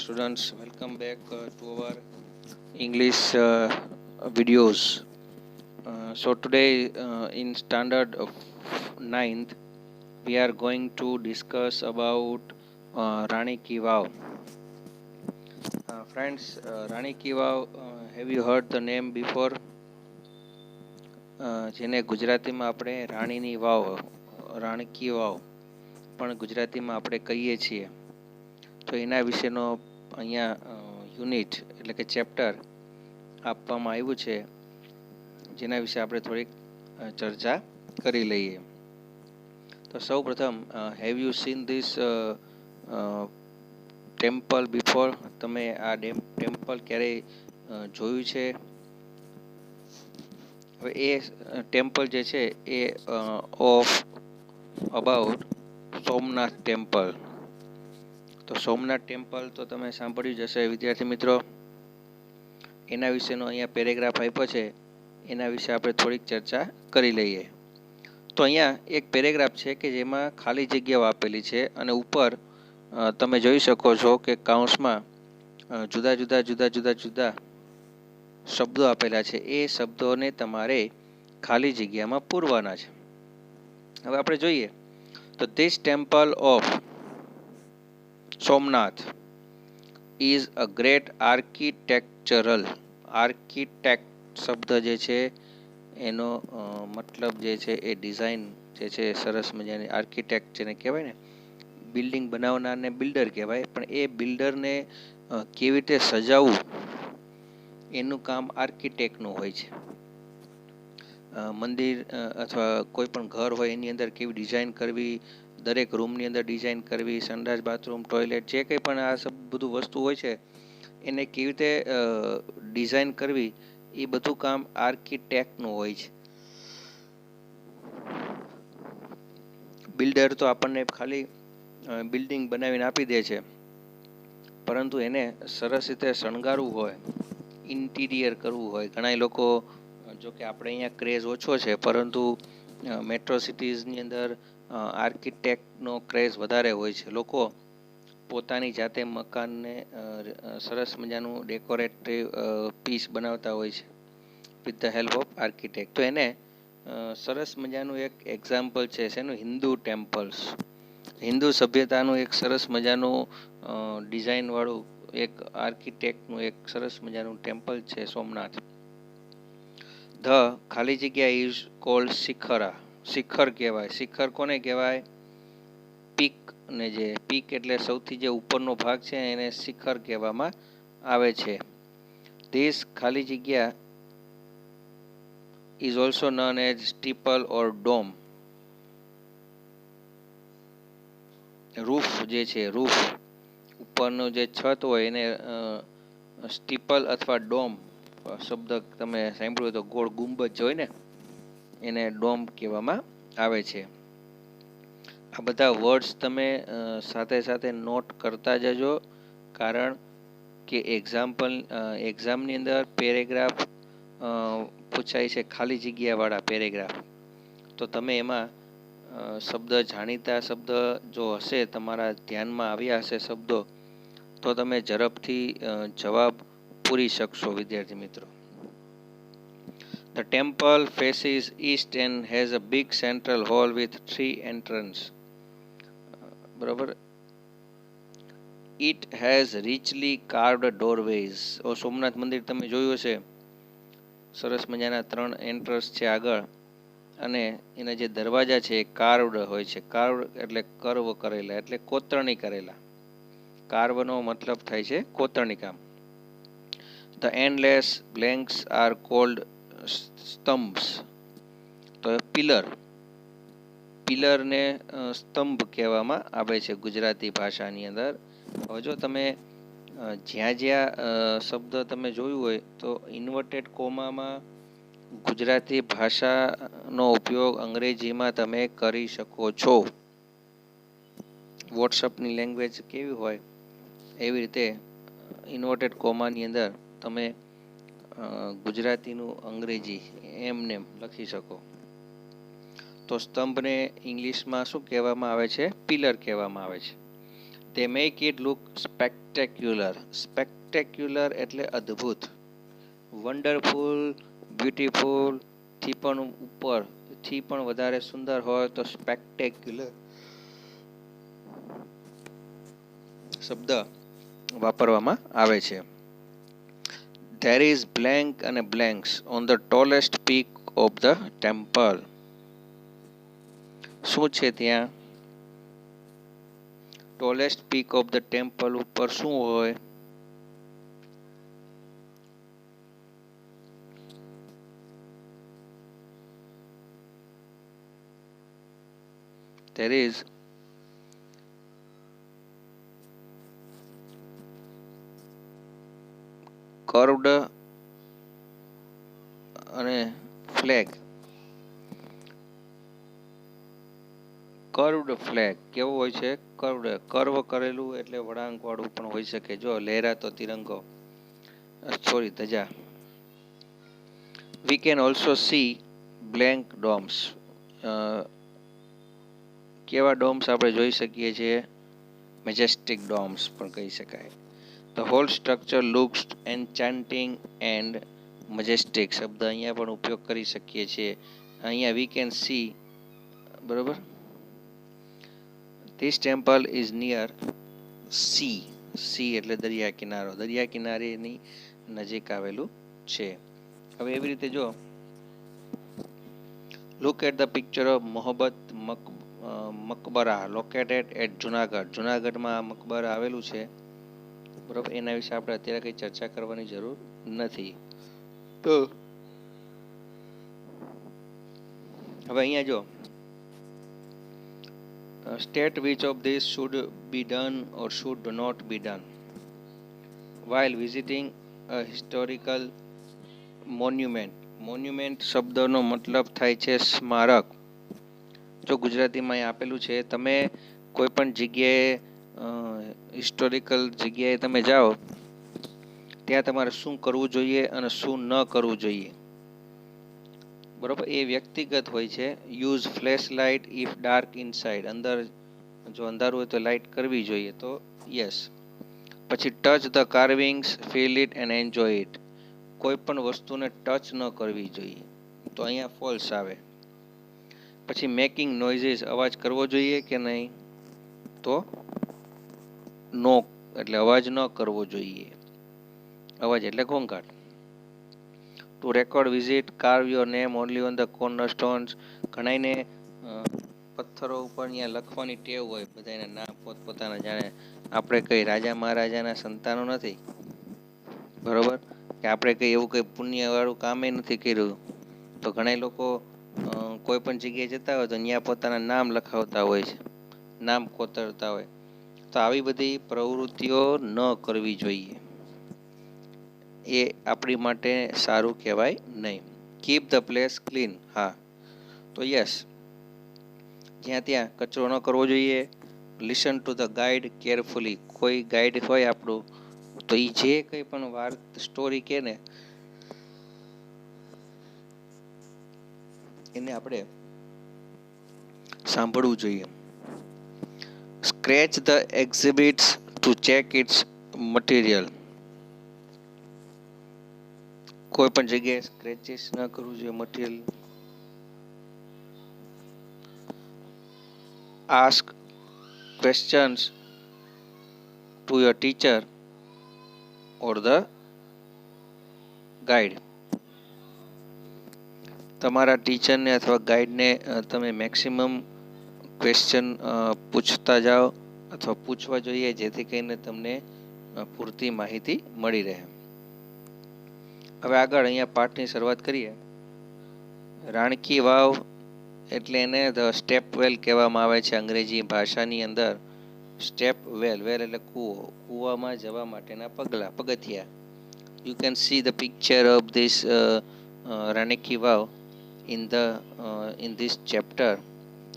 students, welcome back to our English videos. So today in standard of 9th we are going to discuss about Rani Ki Vav. Friends, Rani Ki Vav, have you heard the name before? જેને ગુજરાતીમાં આપણે રાણીની વાવ, રાણી કી વાવ પણ ગુજરાતીમાં આપણે કહીએ છીએ. તો એના વિશેનો અહીંયા યુનિટ એટલે કે ચેપ્ટર આપવામાં આવ્યું છે, જેના વિશે આપણે થોડીક ચર્ચા કરી લઈએ. તો સૌ પ્રથમ, have you seen this temple before? તમે આ ટેમ્પલ ક્યારેય જોયું છે? હવે એ ટેમ્પલ જે છે એ ઓફ અબાઉટ સોમનાથ ટેમ્પલ. તો સોમનાથ ટેમ્પલ તો તમે સાંભળ્યું જ હશે વિદ્યાર્થી મિત્રો. એના વિશેનો અહીંયા પેરેગ્રાફ આપ્યો છે, એના વિશે આપણે થોડીક ચર્ચા કરી લઈએ. તો અહીંયા એક પેરેગ્રાફ છે કે જેમાં ખાલી જગ્યાઓ આપેલી છે અને ઉપર તમે જોઈ શકો છો કે કૌંસમાં જુદા જુદા શબ્દો આપેલા છે. એ શબ્દોને તમારે ખાલી જગ્યામાં પૂરવાના છે. હવે આપણે જોઈએ તો this temple of Somnath is a great architectural. Architect શબ્દ જે છે એનો મતલબ જે છે એ ડિઝાઇન જે છે સરસ મજાની. આર્કિટેક્ટ જેને કહેવાય ને, બિલ્ડિંગ બનાવનારને બિલ્ડર કહેવાય, પણ એ બિલ્ડરને કેવી રીતે સજાવવું એનું કામ આર્કિટેક્ટનું હોય છે. મંદિર અથવા કોઈ પણ ઘર હોય એની અંદર કેવી ડિઝાઇન કરવી, દરેક રૂમની અંદર ડિઝાઇન કરવી, સંડાસ બાથરૂમ ટોયલેટ જે કંઈ પણ આ બધું વસ્તુ હોય છે એને કેવી રીતે ડિઝાઇન કરવી, એ બધું કામ આર્કિટેક્ટનું હોય છે. બિલ્ડર તો આપણને ખાલી બિલ્ડિંગ બનાવીને આપી દે છે, પરંતુ એને સરસ રીતે શણગારવું હોય, ઇન્ટિરિયર કરવું હોય. ઘણા લોકો, જો કે આપણે અહીંયા ક્રેઝ ઓછો છે, પરંતુ મેટ્રો સિટીઝની અંદર આર્કિટેક્ટનો ક્રેઝ વધારે હોય છે. લોકો પોતાની જાતે મકાનને સરસ મજાનું ડેકોરેટિવ પીસ બનાવતા હોય છે with the help of architect. તો એને સરસ મજાનું એક એક્ઝામ્પલ છે શેનું? હિન્દુ ટેમ્પલ્સ. હિન્દુ સભ્યતાનું એક સરસ મજાનું ડિઝાઇનવાળું એક આર્કિટેક્ટનું એક સરસ મજાનું ટેમ્પલ છે સોમનાથ. ધ ખાલી જગ્યા ઇઝ કોલ્ડ શિખરા. શિખર કહેવાય. શિખર કોને કહેવાય? પીક ને, જે પીક એટલે સૌથી જે ઉપરનો ભાગ છે એને શિખર કહેવામાં આવે છે. ધીસ ખાલી જગ્યા is also known as steeple or dome. Roof જે છે, રૂફ ઉપરનું જે છત હોય એને સ્ટીપલ અથવા ડોમ શબ્દ તમે સાંભળ્યું તો ગોળ ગુંબજ હોય ને, એને ડોમ કહેવામાં આવે છે. આ બધા વર્ડ્સ તમે સાથે સાથે નોટ કરતા જજો, કારણ કે એક્ઝામની અંદર પેરેગ્રાફ પૂછાય છે, ખાલી જગ્યાવાળા પેરેગ્રાફ. તો તમે એમાં શબ્દ, જાણીતા શબ્દ જો હશે, તમારા ધ્યાનમાં આવ્યા હશે શબ્દો, તો તમે ઝડપથી જવાબ પૂરી શકશો વિદ્યાર્થી મિત્રો. The temple faces east and has a big central hall with 3 entrances. બરાબર. It has richly carved doorways. Somnath મંદિર તમે જોયું હશે, સરસ મજાના 3 એન્ટ્રન્સ છે આગળ, અને એના જે દરવાજા છે એ કાર્વડ હોય છે. કાર્વડ એટલે કર્વ કરેલા, એટલે કોતરણી કરેલા. કાર્વનો મતલબ થાય છે કોતરણી કામ. The endless blanks are called સ્તંભs. તો પિલર, પિલરને સ્તંભ કહેવામાં આવે છે ગુજરાતી ભાષાની અંદર. હવે જો તમે જ્યાં શબ્દ તમે જોયું હોય તો ઇન્વર્ટેડ કોમામાં ગુજરાતી ભાષાનો ઉપયોગ અંગ્રેજીમાં તમે કરી શકો છો. વોટ્સઅપની લેંગ્વેજ કેવી હોય એવી રીતે ઇન્વર્ટેડ કોમાની અંદર તમે ગુજરાતીનું અંગ્રેજી એમને લખી શકો. તો સ્તંભને ઇંગ્લિશમાં શું કહેવામાં આવે છે? પિલર કહેવામાં આવે છે. They make it look spectacular. Spectacular એટલે અદ્ભુત. વન્ડરફુલ, બ્યુટીફુલ થી પણ ઉપર, થી પણ વધારે સુંદર હોય તો સ્પેક્ટેક્યુલર શબ્દ વાપરવામાં આવે છે. There is blank અને blanks on the tallest peak of the temple. શું છે ત્યાં? tallest peak of the temple ઉપર શું હોય? There is curved અને flag. કર્વડ ફ્લેગ કેવો હોય છે? કર્વ કરેલું એટલે વળાંક વાળું પણ હોઈ શકે. જો લહેરાતો તિરંગો, સોરી ધજા. We can also see blank domes. કેવા ડોમ્સ આપણે જોઈ શકીએ છીએ? મેજેસ્ટિક ડોમ્સ પણ કહી શકાય. The whole structure looks enchanting and majestic શબ્દ અહીંયા પણ ઉપયોગ કરી શકીએ છીએ. અહીંયા we can see, બરોબર. This temple is near sea. sea એટલે દરિયા કિનારો. દરિયા કિનારેની નજીક આવેલું છે. હવે એવી રીતે જો look at the picture of Mohabbat Maqbara located at Junagadh. જુનાગઢમાં મકબરા આવેલું છે, બરોબર. એના વિશે આપણે અત્યારે કઈ ચર્ચા કરવાની જરૂર નથી. તો હવે અહીંયા જો state which of these should be done or should not be done while visiting a historical monument. Monument શબ્દનો મતલબ થાય છે સ્મારક. જો ગુજરાતીમાં આપેલું છે, તમે કોઈ પણ જગ્યાએ હિસ્ટોરિકલ જગ્યાએ તમે જાઓ ત્યાં તમારે શું કરવું જોઈએ અને શું ન કરવું જોઈએ, બરોબર. એ વ્યક્તિગત હોય છે. Use flash light if dark inside. અંદર જો અંધારું હોય તો લાઇટ કરવી જોઈએ, તો યસ. પછી touch the carvings, feel it and enjoy it. કોઈ પણ વસ્તુને ટચ ન કરવી જોઈએ, તો અહીંયા ફોલ્સ આવે. પછી મેકિંગ નોઇઝીસ, અવાજ કરવો જોઈએ કે નહીં, તો નો, એટલે અવાજ ન કરવો જોઈએ. અવાજ એટલે ઘોંઘાટ. To record visit, carve your name only on the corner stones. ઘણાને પથ્થરો ઉપર અહીંયા લખવાની ટેવ હોય, બધાના નામ પોતપોતાના. જાણે આપણે કઈ રાજા મહારાજાના સંતાનો નથી, બરોબર, કે આપણે કઈ એવું કઈ પુણ્યવાળું કામે નથી કર્યું, તો ઘણા લોકો કોઈ પણ જગ્યાએ જતા હોય તો ત્યાં પોતાના નામ લખાવતા હોય છે, નામ કોતરતા હોય. તો આવી બધી પ્રવૃત્તિઓ ન કરવી જોઈએ, એ આપણી માટે સારું કહેવાય નહીં. કીપ ધ પ્લેસ ક્લીન, હા, તો યસ, જ્યાં ત્યાં કચરો ન કરવો જોઈએ. Listen to the guide carefully. કોઈ ગાઈડ હોય આપણું, તો એ જે કંઈ પણ વાત સ્ટોરી કહે ને એને આપણે સાંભળવું જોઈએ. Scratch the exhibits to check its material. કોઈ પણ જગ્યાએ સ્ક્રેચીસ ન કરવું જોઈએ material. Ask questions to your teacher or the guide. તમારા ટીચરને અથવા ગાઈડને તમે મેક્સિમમ ક્વેશ્ચન પૂછતા જાઓ અથવા પૂછવા જોઈએ, જેથી કરીને તમને પૂરતી માહિતી મળી રહે. હવે આગળ અહીંયા પાઠની શરૂઆત કરીએ. રાણકી વાવ એટલે એને ધ સ્ટેપ વેલ કહેવામાં આવે છે અંગ્રેજી ભાષાની અંદર. સ્ટેપ વેલ, વેલ એટલે કૂવો, કૂવામાં જવા માટેના પગથિયા. You can see the picture of this Ranki Vav in this chapter,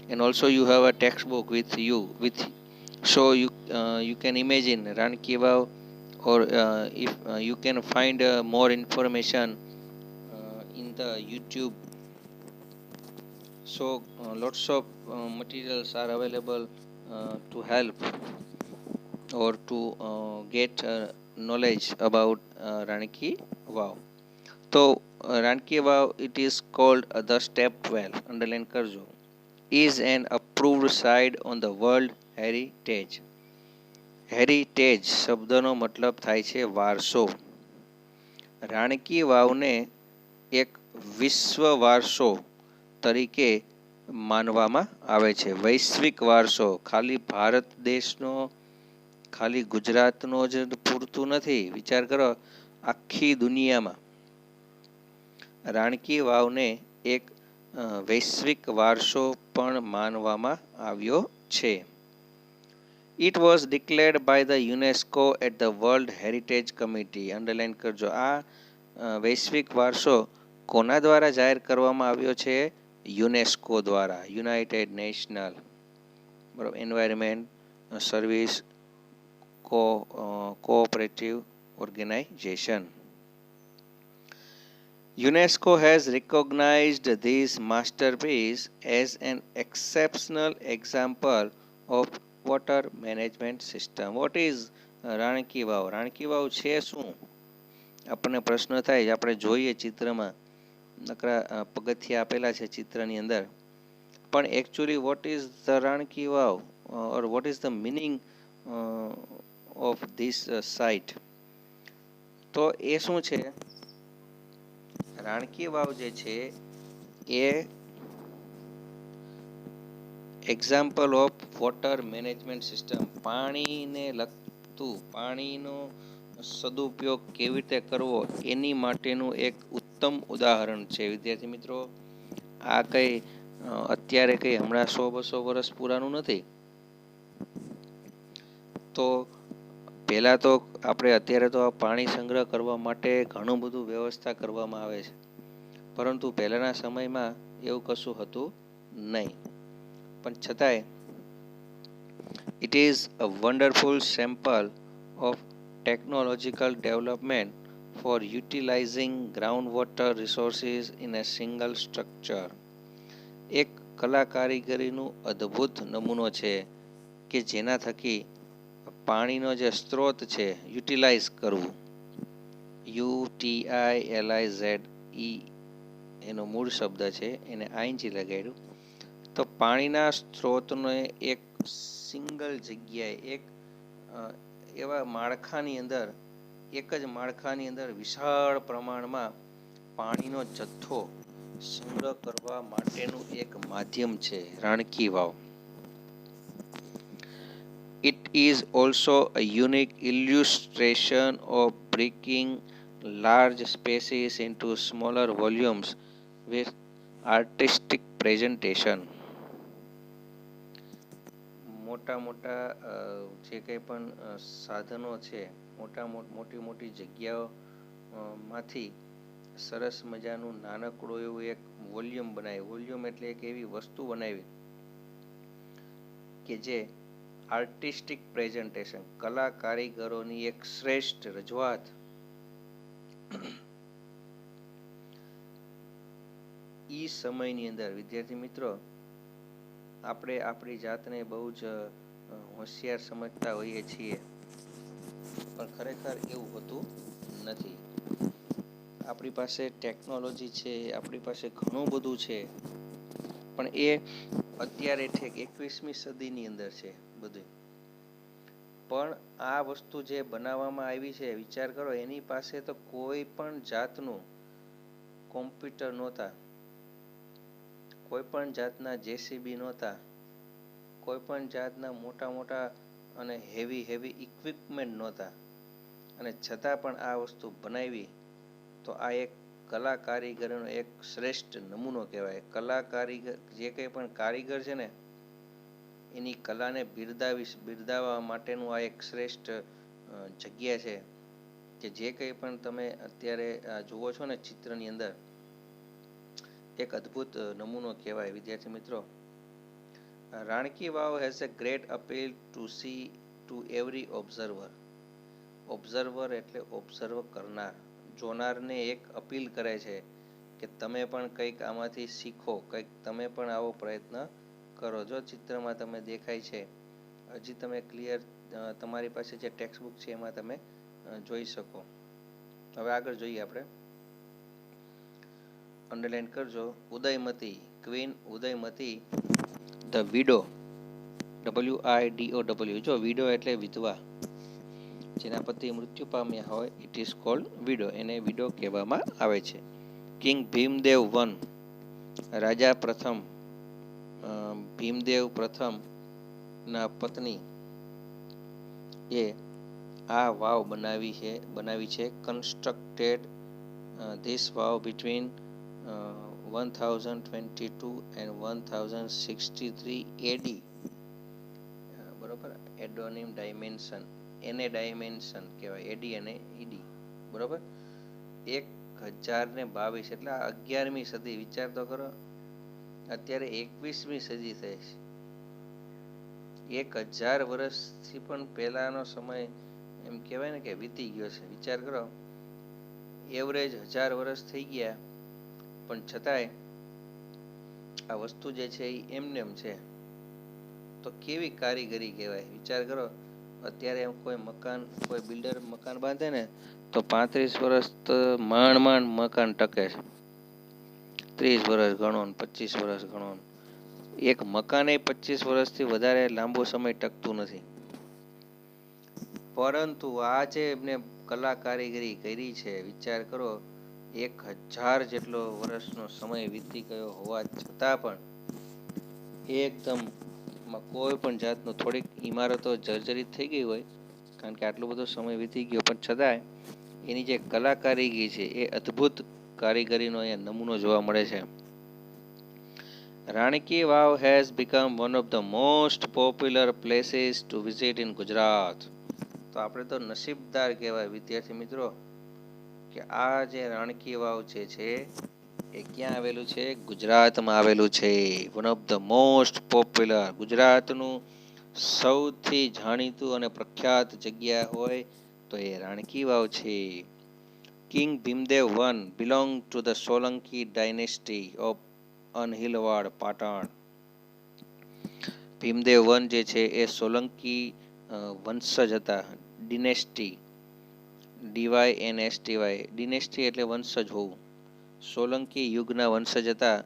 and also you have a textbook with you, so you can imagine Ranki Vav, or if you can find more information in the YouTube. So lots of materials are available to help or to get knowledge about Ranki Vav. તો રાણકી વાવ it is called the step well, underline કરજો, is an approved site on the world heritage. Heritage શબ્દનો મતલબ થાય છે વારસો. રાણકી વાવને એક વિશ્વ વારસો તરીકે માનવામાં આવે છે. વૈશ્વિક વારસો ખાલી ભારત દેશનો, ખાલી ગુજરાતનો જ પૂરતું નથી. વિચાર કરો, આખી દુનિયામાં રાણકી વાવને એક વૈશ્વિક વારસો પણ માનવામાં આવ્યો છે. It was declared by the UNESCO at the World Heritage Committee. Underline કરજો. આ વૈશ્વિક વારસો કોના દ્વારા જાહેર કરવામાં આવ્યો છે? યુનેસ્કો દ્વારા, યુનાઇટેડ નેશનલ બરાબર environment service cooperative organisation. UNESCO has recognized this masterpiece as an exceptional example of water management system. What is રાણકી વાવ? રાણકી વાવ છે શું? આપણને પ્રશ્ન થાય. આપણે જોઈએ ચિત્રમાં નકરા પગથિયા આપેલા છે ચિત્રની અંદર, પણ actually what is the Rani ki Vav or what is the meaning of this site? તો એ શું છે? રાણકી વાવ જે છે એ example of water management system, પાણીને લગતું, પાણીનો સદુપયોગ કેવી રીતે કરવો એની માટેનું એક ઉત્તમ ઉદાહરણ છે. વિદ્યાર્થી મિત્રો, આ કંઈ અત્યારે કંઈ હમણાં 100-200 વર્ષ પુરાનું નથી. તો પહેલાં તો આપણે અત્યારે તો પાણી સંગ્રહ કરવા માટે ઘણું બધું વ્યવસ્થા કરવામાં આવે છે, પરંતુ પહેલાંના સમયમાં એવું કશું હતું નહીં. પણ છતાંય it is a wonderful sample of technological development for utilizing groundwater resources in a single structure. એક કલા કારીગરીનું અદ્ભુત નમૂનો છે કે જેના થકી પાણીનો જે સ્ત્રોત છે યુટિલાઇઝ કરવું. UTILIZE એનો મૂળ શબ્દ છે, એને આઈનજી લગાડ્યું. તો પાણીના સ્ત્રોતને એક સિંગલ જગ્યાએ, એક એવા માળખાની અંદર, એક જ માળખાની અંદર વિશાળ પ્રમાણમાં પાણીનો જથ્થો સંગ્રહ કરવા માટેનું એક માધ્યમ છે રાણકી વાવ. It is also a unique illustration of breaking large spaces into smaller volumes with artistic presentation. મોટા મોટા જે કંઈ પણ સાધનો છે, મોટી મોટી જગ્યાઓમાંથી સરસ મજાનું નાનકડું એવું એક વોલ્યુમ બનાવી. વોલ્યુમ એટલે એક એવી વસ્તુ બનાવી કે જે આર્ટિસ્ટિક પ્રેઝન્ટેશન, કલા કારીગરોની એક શ્રેષ્ઠ રજૂઆત ઈ સમયની અંદર. વિદ્યાર્થી મિત્રો, આપણે આપણી જાતને બહુ જ હોશિયાર સમજતા હોઈએ છીએ, પણ ખરેખર એવું હોતું નથી. આપણી પાસે ટેકનોલોજી છે, આપણી પાસે ઘણું બધું છે, પણ એ અત્યારે ઠેક 21મી સદીની અંદર છે બધું. પણ આ વસ્તુ જે બનાવવામાં આવી છે, વિચાર કરો, એની પાસે તો કોઈ પણ જાતનું કોમ્પ્યુટર નહોતા, કોઈ પણ જાતના જેસીબી નહોતા, કોઈ પણ જાતના મોટા મોટા અને હેવી ઇક્વિપમેન્ટ નહોતા, અને છતાં પણ આ વસ્તુ બનાવી. તો આ એક કલા કારીગરનો એક શ્રેષ્ઠ નમૂનો કહેવાય. કલા કારીગર, જે કંઈ પણ કારીગર છે ને, એની કલાને બિરદાવવા માટેનું આ એક શ્રેષ્ઠ જગ્યા છે કે જે કંઈ પણ તમે અત્યારે જુઓ છો ને ચિત્રની અંદર, એક અદ્ભુત નમૂનો કહેવાય. વિદ્યાર્થી મિત્રો, Rani ki Vav has a great appeal to see to every observer. Observer એટલે ઓબ્ઝર્વ કરનાર, જોનારને એક અપીલ કરે છે કે તમે પણ કંઈક આમાંથી શીખો, કંઈક તમે પણ આવો પ્રયત્ન કરો. જો ચિત્રમાં તમે દેખાય છે, હજી તમે ક્લિયર તમારી પાસે જે ટેક્સ્ટ બુક છે એમાં તમે જોઈ શકો. હવે આગળ જોઈએ આપણે. અંડરલાઈન કરજો. Udayamati, queen Udayamati the widow, WIDOW. જો વિડો એટલે વિધવા, જેના પતિ મૃત્યુ પામ્યા હોય, ઇટ ઇઝ કોલ્ડ વિડો, એને વિડો કહેવામાં આવે છે. કિંગ ભીમદેવ વન, રાજા પ્રથમ, ભીમદેવ પ્રથમ ના પત્ની એ આ વાવ બનાવી છે. Constructed this vav between 1022 and 1063 AD. બરોબર. એડોનિમ ડાયમેન્શન, એને ડાયમેન્શન કહેવાય, એડી અને ઈડી. બરોબર. 1022 એટલે 11મી સદી. વિચાર તો કરો, અત્યારે 21મી સદી થઈ છે. 1000 વર્ષથી પણ પહેલાનો સમય એમ કહેવાય ને કે વીતી ગયો છે. વિચાર કરો, એવરેજ 1000 વર્ષ થઈ ગયા, પણ છતાંય આ વસ્તુ જે છે એ એમનેમ છે. તો કેવી કારીગરી કહેવાય. વિચાર કરો, અત્યારે કોઈ બિલ્ડર મકાન બાંધે ને તો 35 વર્ષ તો માંડ મકાન ટકે છે. 30 વર્ષ ગણો, 25 વર્ષ ગણો. એક મકાન 25 વર્ષથી વધારે લાંબો સમય ટકતું નથી. પરંતુ આ જે એમને કલા કારીગરી કરી છે, વિચાર કરો, 1000 જેટલો વર્ષનો સમય વીતી ગયો હોવા છતાં પણ એકદમ કોઈ પણ જાતનું, થોડીક ઇમારતો જર્જરિત થઈ ગઈ હોય, કારણ કે આટલો બધો સમય વીતી ગયો, પણ છતાંય એની જે કલા કારીગરી છે એ અદ્ભુત કારીગરીનો અહીંયા નમૂનો જોવા મળે છે. રાણકી વાવ has become one of the most popular places to visit in Gujarat. તો આપણે તો નસીબદાર કહેવાય વિદ્યાર્થી મિત્રો કે આ જે રાણકી વાવ છે એ ક્યાં આવેલું છે? ગુજરાતમાં આવેલું છે. One of the most popular, ગુજરાતનું સૌથી જાણીતું અને પ્રખ્યાત જગ્યા હોય તો એ રાણકી વાવ છે. King Bhimdev one belong to the Solanki dynasty of Anhilwad Patan. Bhimdev one જે છે એ સોલંકી વંશજ હતા. ડિનેસ્ટી, DYNSTY, ડિનેસ્ટી એટલે વંશજ હોવું. સોલંકી યુગના વંશજ હતા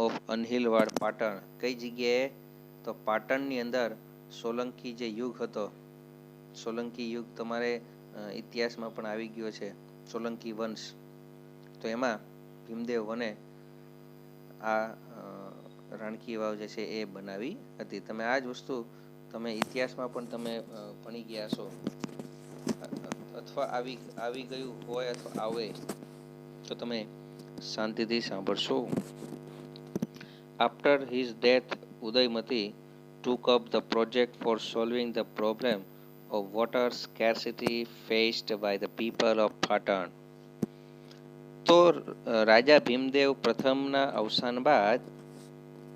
ઓફ અનહિલવાડ પાટણ. કઈ જગ્યાએ? તો પાટણની અંદર સોલંકી જે યુગ હતો, સોલંકી યુગ તમારે ઇતિહાસમાં પણ આવી ગયો છે, સોલંકી વંશ. તો એમાં ભીમદેવ વને આ રાણકી વાવ જે છે એ બનાવી હતી. તમે આ જ વસ્તુ તમે ઇતિહાસમાં પણ તમે ભણી ગયા છો, અથવા આવી ગયું હોય અથવા આવે તો તમે શાંતિથી સાંભળશો. After his death, Udaymati took up the project for solving the problem of water scarcity faced by the people of Patan. તો રાજા ભીમદેવ પ્રથમના અવસાન બાદ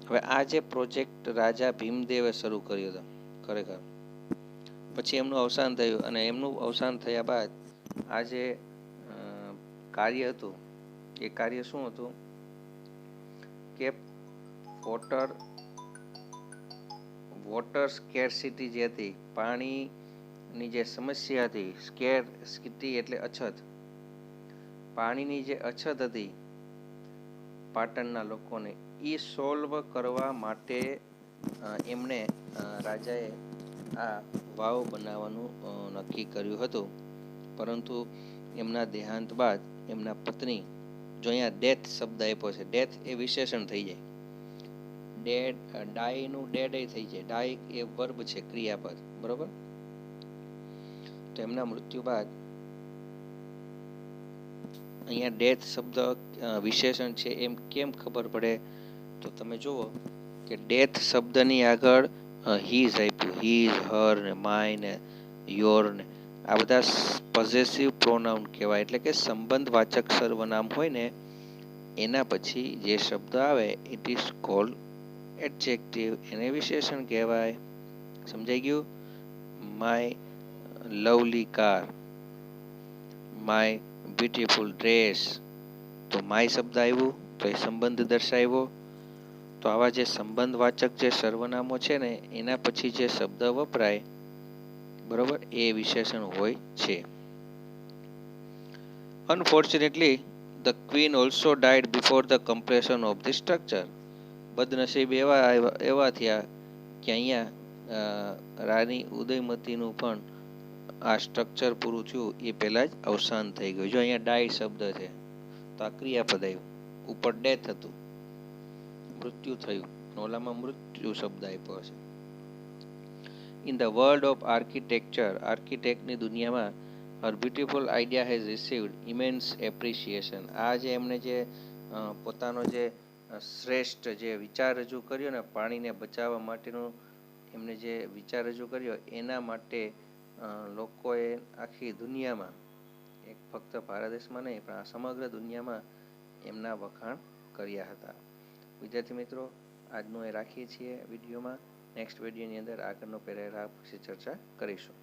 હવે આ જે પ્રોજેક્ટ રાજા ભીમદેવે શરૂ કર્યો હતો, ખરેખર પછી એમનું અવસાન થયું, અને એમનું અવસાન થયા બાદ આ જે કાર્ય હતું એ કાર્ય શું હતું કે વોટર સ્કેરસિટી જે હતી, પાણીની જે સમસ્યા હતી, સ્કેરસિટી એટલે અછત, પાણીની જે અછત હતી પાટણના લોકોને, એ સોલ્વ કરવા માટે એમણે રાજાએ આ વાવ બનાવવાનું નક્કી કર્યું હતું. પરંતુ એમના દેહાંત બાદ એમના પત્ની, જો અહીંયા ડેથ શબ્દ આપ્યો છે, ડેથ એ વિશેષણ થઈ જાય, ડેડ ડાયનું ડેડ એ થઈ જાય, ડાય એ વર્બ છે, ક્રિયાપદ, બરોબર. તો એમના મૃત્યુ બાદ અહીંયા ડેથ શબ્દ વિશેષણ છે એમ કેમ ખબર પડે? તો તમે જુઓ કે ડેથ શબ્દની આગળ હીઝ આપ્યું, હીઝ, હર ને માય ને યોર ને આ બધા પોઝેસિવ પ્રોનાઉન કહેવાય, એટલે કે સંબંધવાચક સર્વનામ હોય ને એના પછી જે શબ્દ આવે ઇટ ઇઝ કોલ્ડ એડજેક્ટિવ, એને વિશેષણ કહેવાય. સમજાઈ ગયું? My lovely car, my beautiful dress, તો માય શબ્દ આવ્યું તો એ સંબંધ દર્શાવ્યો. તો આવા જે સંબંધવાચક જે સર્વનામો છે ને એના પછી જે શબ્દ વપરાય બરોબર, એ વિશેષણ હોય છે. Unfortunately the queen also died before the completion of the structure. બદનસીબ એવા થયા કે અહીંયા રાણી ઉદયમતીનું પણ આ સ્ટ્રક્ચર પૂરું થયું એ પહેલા જ અવસાન થઈ ગયું. જો અહીંયા ડાય શબ્દ છે તો આ ક્રિયાપદ આવ્યું, ઉપર ડેથ હતું, મૃત્યુ થયું, ઓલામાં મૃત્યુ શબ્દ આપ્યો છે. In the world of architecture, આર્કિટેક્ટની દુનિયામાં her beautiful idea has received immense appreciation. આ જે એમણે જે પોતાનો જે શ્રેષ્ઠ જે વિચાર રજૂ કર્યો ને, પાણીને બચાવવા માટેનો એમને જે વિચાર રજૂ કર્યો, એના માટે લોકોએ આખી દુનિયામાં, એક ફક્ત ભારત દેશમાં નહીં પણ આ સમગ્ર દુનિયામાં એમના વખાણ કર્યા હતા. વિદ્યાર્થી મિત્રો, આજનું એ રાખીએ છીએ વિડીયોમાં. નેક્સ્ટ વિડીયોની અંદર આગળનો પેરેગ્રાફ વિશે ચર્ચા કરીશું.